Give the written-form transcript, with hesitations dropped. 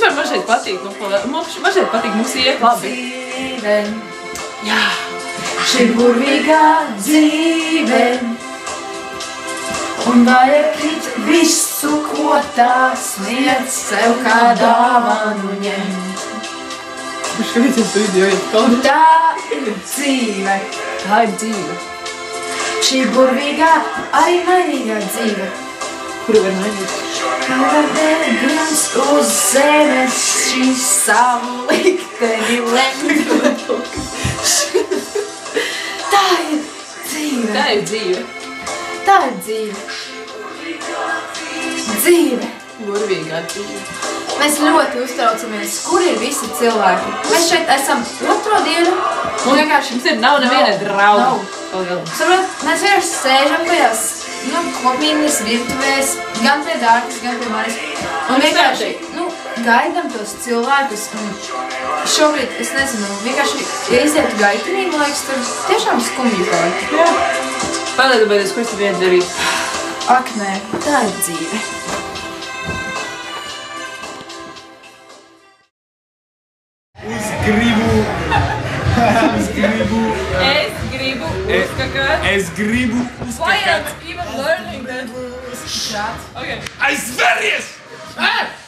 Vispār man šeit patīk, man šeit patīk, mums iet labi. Dzīve, Jā. šī burvīgā dzīve, un vajag it visu, ko tā sniedz, sev kā dāvanu ņemt. Kāpēc es video iet kaut? Tā ir dzīve, Tā ir dzīve. šī burvīgā, arī mainīgā dzīve. Kuru var mainīt? Kara degums uz zemes, šī savu likteni lemt. Tā ir dzīve. Tā ir dzīve. Tā ir dzīve. Dzīve. Burvīgā dzīve. Mēs ļoti uztraucamies, kur ir visi cilvēki. Mēs šeit esam otro dienu. Un vienkārši Mums nav neviena drauga. Nav. Saprot, mēs vienkārši sēžam tajās kopmītnes virtuvēs, gan pie Dārtas, gan pie manis. Un vienkārši gaidam tos cilvēkus. Un šobrīd, es nezinu, vienkārši, ja izietu gaitinī, man liekas, tur tiešām skumji palikt. Jā. Paliedomāties, ko es tev vien darīt. Ak, nē, tā ir dzīve. Es gribu Why am I even learning that? Aizveries!